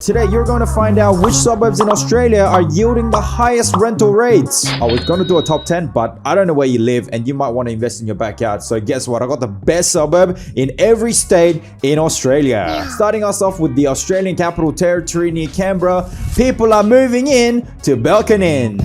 Today, you're going to find out which suburbs in Australia are yielding the highest rental rates. I was going to do a top 10, but I don't know where you live and you might want to invest in your backyard. So guess what? I got the best suburb in every state in Australia. Starting us off with the Australian Capital Territory near Canberra, people are moving in to Belconnen.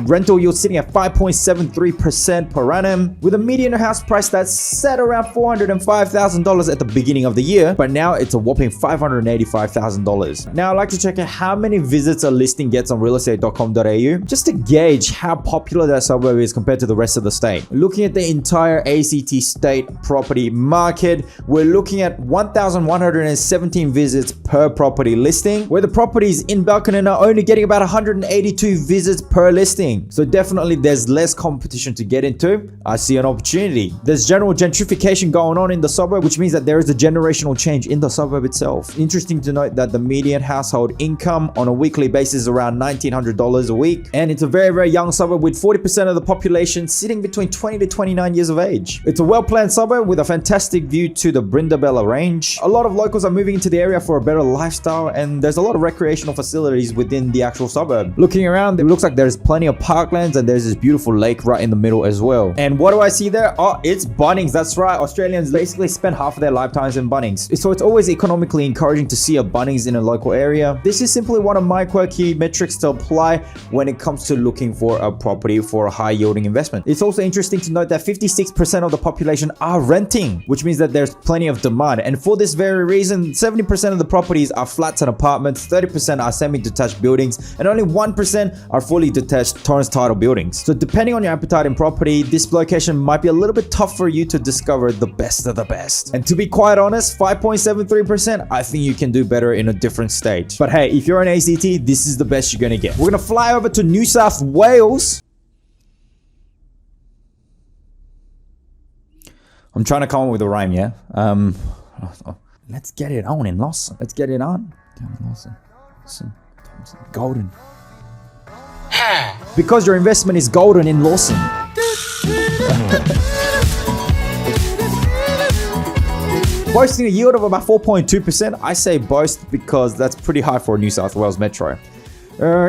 Rental yield sitting at 5.73% per annum, with a median house price that's set around $405,000 at the beginning of the year, but now it's a whopping $585,000. Now I'd like to check out how many visits a listing gets on realestate.com.au just to gauge how popular that suburb is compared to the rest of the state. Looking at the entire ACT state property market, we're looking at 1,117 visits per property listing, where the properties in Belconnen are only getting about 182 visits per listing. So definitely there's less competition to get into. I see an opportunity. There's general gentrification going on in the suburb, which means that there is a generational change in the suburb itself. Interesting to note that the median household income on a weekly basis is around $1,900 a week. And it's a very, very young suburb with 40% of the population sitting between 20 to 29 years of age. It's a well-planned suburb with a fantastic view to the Brindabella Range. A lot of locals are moving into the area for a better lifestyle, and there's a lot of recreational facilities within the actual suburb. Looking around, it looks like there's plenty of parklands, and there's this beautiful lake right in the middle as well. And what do I see there? Oh, it's Bunnings. That's right. Australians basically spend half of their lifetimes in Bunnings. So it's always economically encouraging to see a Bunnings in a local area. This is simply one of my quirky metrics to apply when it comes to looking for a property for a high yielding investment. It's also interesting to note that 56% of the population are renting, which means that there's plenty of demand. And for this very reason, 70% of the properties are flats and apartments, 30% are semi-detached buildings, and only 1% are fully detached Torrens title buildings. So depending on your appetite in property, this location might be a little bit tough for you to discover the best of the best. And to be quite honest, 5.73%, I think you can do better in a different state. But hey, if you're an ACT, this is the best you're gonna get. We're gonna fly over to New South Wales. I'm trying to come up with a rhyme, yeah? Let's get it on in Lawson. Let's get it on. Down in Lawson. Golden. Because your investment is golden in Lawson. Boasting a yield of about 4.2%. I say boast because that's pretty high for a New South Wales metro.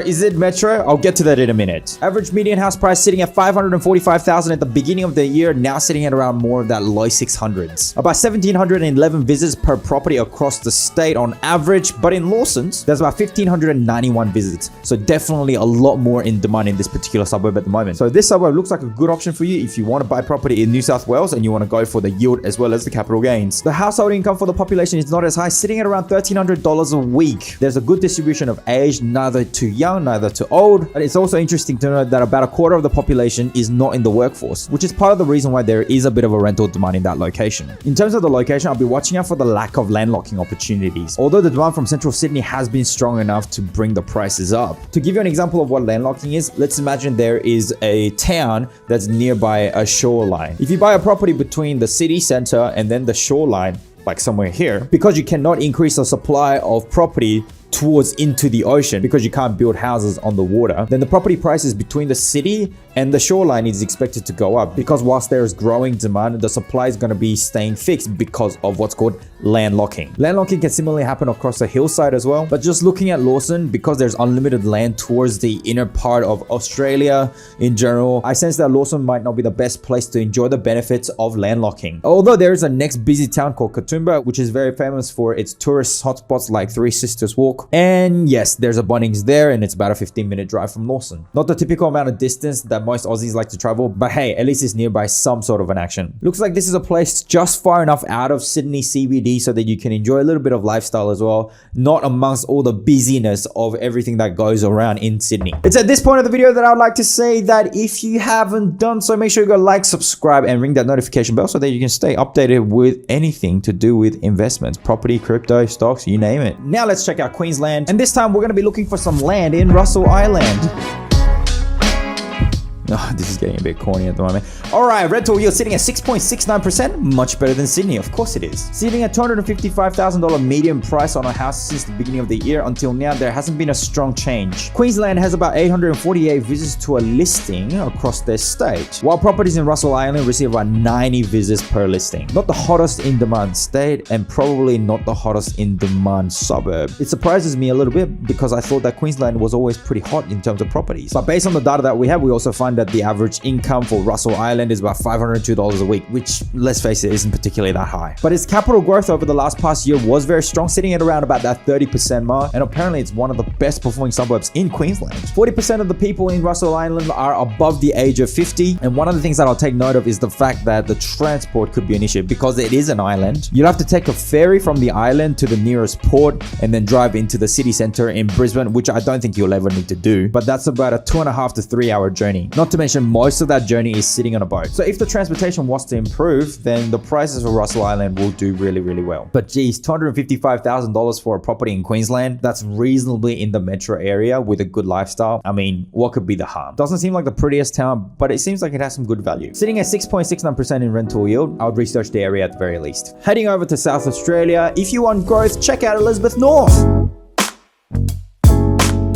Is it metro? I'll get to that in a minute. Average median house price sitting at $545,000 at the beginning of the year, now sitting at around more of that low 600s. About 1,711 visits per property across the state on average, but in Lawson's, there's about 1,591 visits. So definitely a lot more in demand in this particular suburb at the moment. So this suburb looks like a good option for you if you want to buy property in New South Wales and you want to go for the yield as well as the capital gains. The household income for the population is not as high, sitting at around $1,300 a week. There's a good distribution of age, neither too young, neither too old. But it's also interesting to note that about a quarter of the population is not in the workforce, which is part of the reason why there is a bit of a rental demand in that location. In terms of the location, I'll be watching out for the lack of landlocking opportunities, although the demand from central Sydney has been strong enough to bring the prices up. To give you an example of what landlocking is, let's imagine there is a town that's nearby a shoreline. If you buy a property between the city center and then the shoreline, like somewhere here, because you cannot increase the supply of property towards into the ocean because you can't build houses on the water, then the property prices between the city and the shoreline is expected to go up, because whilst there is growing demand, the supply is going to be staying fixed because of what's called landlocking. Landlocking can similarly happen across the hillside as well, but just looking at Lawson, because there's unlimited land towards the inner part of Australia in general, I sense that Lawson might not be the best place to enjoy the benefits of landlocking. Although there is a next busy town called Katoomba, which is very famous for its tourist hotspots like Three Sisters Walk. And yes, there's a Bunnings there, and it's about a 15-minute drive from Lawson. Not the typical amount of distance that most Aussies like to travel, but hey, at least it's nearby some sort of an action. Looks like this is a place just far enough out of Sydney CBD so that you can enjoy a little bit of lifestyle as well, not amongst all the busyness of everything that goes around in Sydney. It's at this point of the video that I would like to say that if you haven't done so, make sure you go like, subscribe, and ring that notification bell so that you can stay updated with anything to do with investments, property, crypto, stocks, you name it. Now let's check out Queensland, and this time we're going to be looking for some land in Russell Island. Oh, this is getting a bit corny at the moment. All right, rental yield sitting at 6.69%. Much better than Sydney. Of course it is. Sitting at $255,000 median price on a house since the beginning of the year. Until now, there hasn't been a strong change. Queensland has about 848 visits to a listing across their state, while properties in Russell Island receive about 90 visits per listing. Not the hottest in demand state, and probably not the hottest in demand suburb. It surprises me a little bit because I thought that Queensland was always pretty hot in terms of properties. But based on the data that we have, we also find that the average income for Russell Island is about $502 a week, which, let's face it, isn't particularly that high. But its capital growth over the last past year was very strong, sitting at around about that 30% mark, and apparently it's one of the best performing suburbs in Queensland. 40% of the people in Russell Island are above the age of 50, and one of the things that I'll take note of is the fact that the transport could be an issue because it is an island. You'll have to take a ferry from the island to the nearest port and then drive into the city center in Brisbane, which I don't think you'll ever need to do, but that's about a 2.5 to 3 hour journey. Not to mention most of that journey is sitting on a boat. So if the transportation was to improve, then the prices for Russell Island will do really, really well. But geez, $255,000 for a property in Queensland, that's reasonably in the metro area with a good lifestyle. I mean, what could be the harm? Doesn't seem like the prettiest town, but it seems like it has some good value. Sitting at 6.69% in rental yield, I would research the area at the very least. Heading over to South Australia, if you want growth, check out Elizabeth North.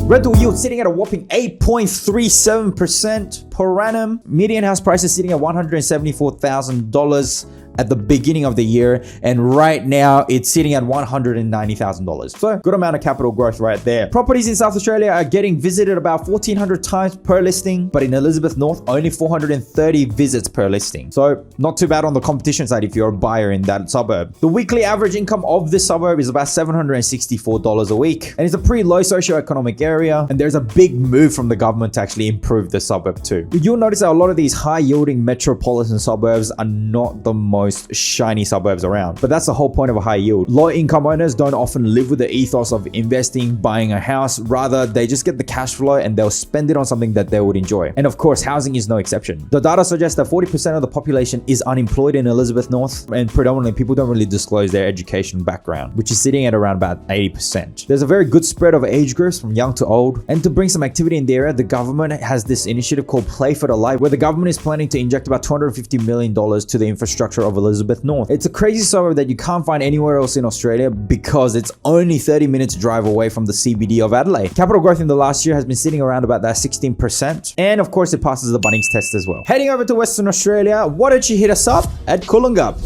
Rental yield sitting at a whopping 8.37% per annum. Median house prices sitting at $174,000 at the beginning of the year, and right now it's sitting at $190,000. So good amount of capital growth right there. Properties in South Australia are getting visited about 1,400 times per listing, but in Elizabeth North, only 430 visits per listing. So not too bad on the competition side if you're a buyer in that suburb. The weekly average income of this suburb is about $764 a week, and it's a pretty low socioeconomic area, and there's a big move from the government to actually improve the suburb too. You'll notice that a lot of these high yielding metropolitan suburbs are not the most shiny suburbs around, but that's the whole point of a high yield. Low income owners don't often live with the ethos of investing, buying a house. Rather, they just get the cash flow and they'll spend it on something that they would enjoy. And of course, housing is no exception. The data suggests that 40% of the population is unemployed in Elizabeth North, and predominantly people don't really disclose their education background, which is sitting at around about 80%. There's a very good spread of age groups from young to old, and to bring some activity in the area, the government has this initiative called Play for the Light, where the government is planning to inject about $250 million to the infrastructure of Elizabeth North. It's a crazy suburb that you can't find anywhere else in Australia because it's only 30 minutes drive away from the CBD of Adelaide. Capital growth in the last year has been sitting around about that 16%, and of course it passes the Bunnings test as well. Heading over to Western Australia, why don't you hit us up at Coolungup?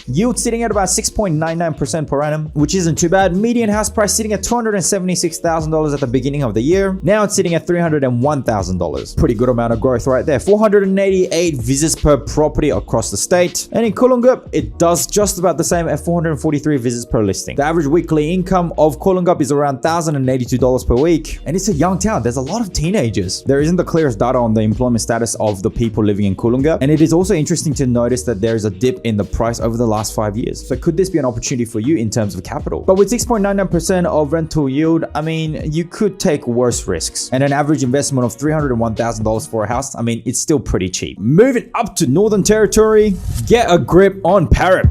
Yield sitting at about 6.99% per annum, which isn't too bad. Median house price sitting at $276,000 at the beginning of the year. Now it's sitting at $301,000. Pretty good amount of growth right there. 488 visits per property across the state. And in Coolungup, it does just about the same at 443 visits per listing. The average weekly income of Coolungup is around $1,082 per week. And it's a young town. There's a lot of teenagers. There isn't the clearest data on the employment status of the people living in Coolungup. And it is also interesting to notice that there is a dip in the price over the last 5 years. So could this be an opportunity for you in terms of capital? But with 6.99% of rental yield, I mean, you could take worse risks. And an average investment of $301,000 for a house, I mean, it's still pretty cheap. Moving up to Northern Territory, get a grip on Parrot.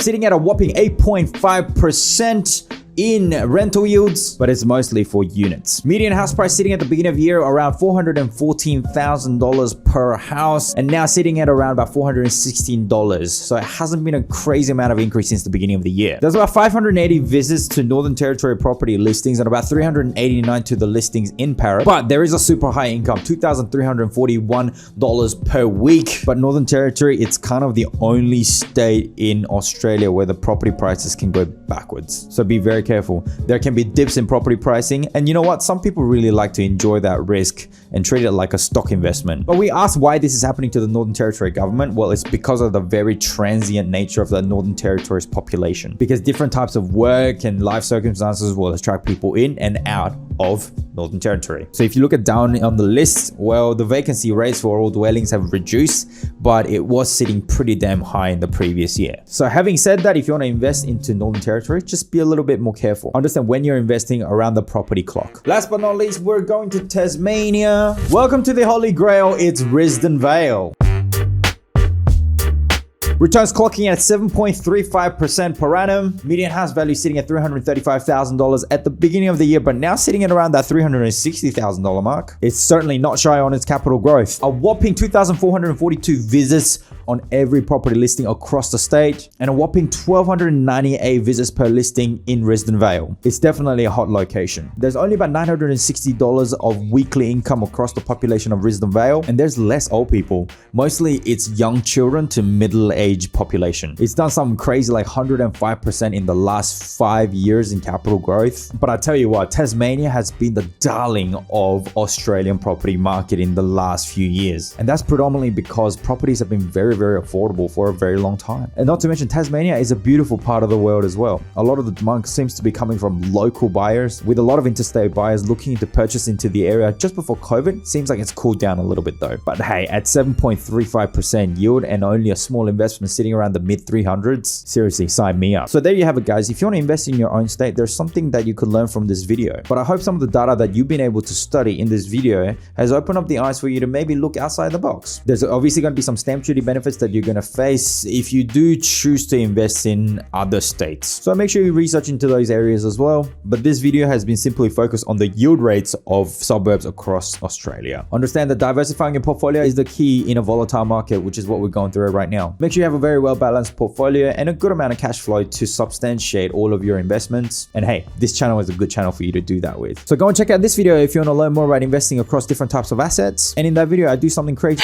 Sitting at a whopping 8.5% in rental yields, but it's mostly for units. Median house price sitting at the beginning of the year around $414,000 per house, and now sitting at around about $416. So it hasn't been a crazy amount of increase since the beginning of the year. There's about 580 visits to Northern Territory property listings and about 389 to the listings in Parrot. But there is a super high income, $2,341 per week. But Northern Territory, it's kind of the only state in Australia where the property prices can go backwards. So be very careful. There can be dips in property pricing, and you know what? Some people really like to enjoy that risk and treat it like a stock investment. But we asked why this is happening to the Northern Territory government. Well, it's because of the very transient nature of the Northern Territory's population, because different types of work and life circumstances will attract people in and out of Northern Territory. So if you look at down on the list, well, the vacancy rates for all dwellings have reduced, but it was sitting pretty damn high in the previous year. So having said that, if you want to invest into Northern Territory, just be a little bit more careful. Understand when you're investing around the property clock. Last but not least, we're going to Tasmania. Welcome to the Holy Grail. It's Risdon Vale. Returns clocking at 7.35% per annum. Median house value sitting at $335,000 at the beginning of the year, but now sitting at around that $360,000 mark. It's certainly not shy on its capital growth. A whopping 2,442 visits on every property listing across the state, and a whopping 1,298 visits per listing in Risdon Vale. It's definitely a hot location. There's only about $960 of weekly income across the population of Risdon Vale, and there's less old people. Mostly it's young children to middle-aged population. It's done something crazy like 105% in the last 5 years in capital growth. But I tell you what, Tasmania has been the darling of Australian property market in the last few years. And that's predominantly because properties have been very affordable for a very long time. And not to mention, Tasmania is a beautiful part of the world as well. A lot of the demand seems to be coming from local buyers, with a lot of interstate buyers looking to purchase into the area just before COVID. Seems like it's cooled down a little bit though. But hey, at 7.35% yield and only a small investment sitting around the mid 300s, seriously, sign me up. So there you have it, guys. If you want to invest in your own state, there's something that you could learn from this video. But I hope some of the data that you've been able to study in this video has opened up the eyes for you to maybe look outside the box. There's obviously going to be some stamp duty benefits that you're going to face if you do choose to invest in other states. So make sure you research into those areas as well. But this video has been simply focused on the yield rates of suburbs across Australia. Understand that diversifying your portfolio is the key in a volatile market, which is what we're going through right now. Make sure you have a very well balanced portfolio and a good amount of cash flow to substantiate all of your investments. And hey, this channel is a good channel for you to do that with. So go and check out this video if you want to learn more about investing across different types of assets. And in that video, I do something crazy.